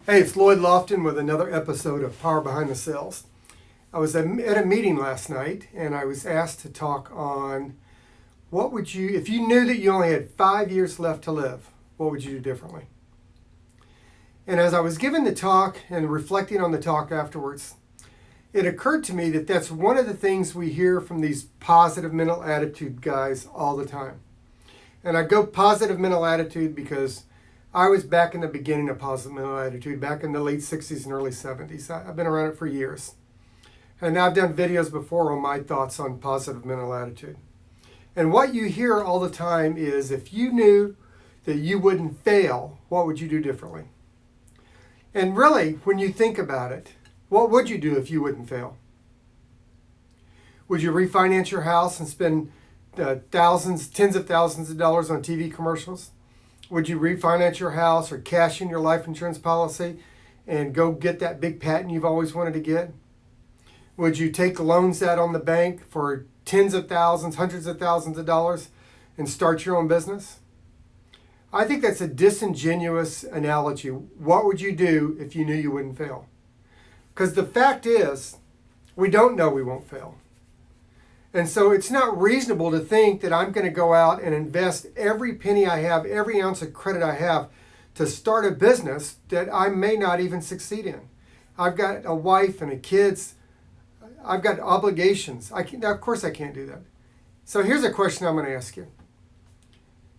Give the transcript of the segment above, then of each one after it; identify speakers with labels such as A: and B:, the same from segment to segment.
A: Hey, it's Lloyd Lofton with another episode of Power Behind the Sales. I was at a meeting last night and I was asked to talk on what would you, if you knew that you only had 5 years left to live, what would you do differently? And as I was giving the talk and reflecting on the talk afterwards, it occurred to me that that's one of the things we hear from these positive mental attitude guys all the time. And I go positive mental attitude because I was back in the beginning of positive mental attitude, back in the late 60s and early 70s. I've been around it for years. And I've done videos before on my thoughts on positive mental attitude. And what you hear all the time is, if you knew that you wouldn't fail, what would you do differently? And really, when you think about it, what would you do if you wouldn't fail? Would you refinance your house and spend thousands, tens of thousands of dollars on TV commercials? Would you refinance your house or cash in your life insurance policy and go get that big patent you've always wanted to get? Would you take loans out on the bank for tens of thousands, hundreds of thousands of dollars and start your own business? I think that's a disingenuous analogy. What would you do if you knew you wouldn't fail? Because the fact is, we don't know we won't fail. And so it's not reasonable to think that I'm going to go out and invest every penny I have, every ounce of credit I have to start a business that I may not even succeed in. I've got a wife and kids. I've got obligations. Of course I can't do that. So here's a question I'm going to ask you.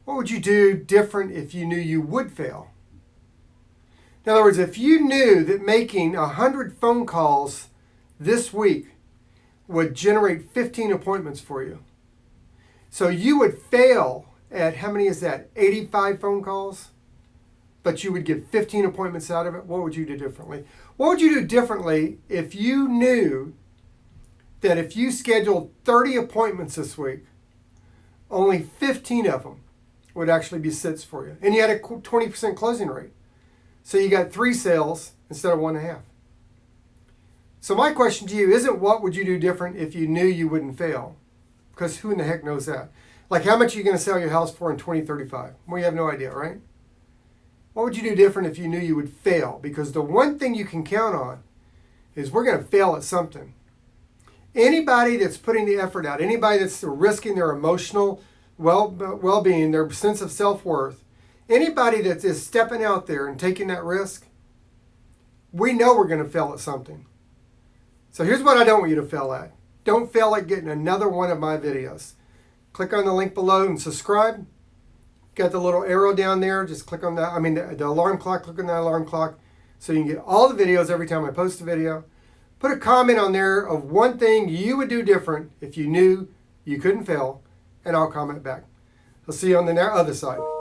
A: What would you do different if you knew you would fail? In other words, if you knew that making 100 phone calls this week would generate 15 appointments for you. So you would fail at, how many is that, 85 phone calls? But you would get 15 appointments out of it. What would you do differently? What would you do differently if you knew that if you scheduled 30 appointments this week, only 15 of them would actually be sits for you? And you had a 20% closing rate. So you got 3 sales instead of 1.5. So my question to you isn't what would you do different if you knew you wouldn't fail? Because who in the heck knows that? Like, how much are you going to sell your house for in 2035? Well, you have no idea, right? What would you do different if you knew you would fail? Because the one thing you can count on is we're going to fail at something. Anybody that's putting the effort out, anybody that's risking their emotional well-being, their sense of self-worth, anybody that is stepping out there and taking that risk, we know we're going to fail at something. So here's what I don't want you to fail at. Don't fail at getting another one of my videos. Click on the link below and subscribe. Got the little arrow down there. Just click on that. The alarm clock. Click on that alarm clock so you can get all the videos every time I post a video. Put a comment on there of one thing you would do different if you knew you couldn't fail, and I'll comment back. I'll see you on the other side.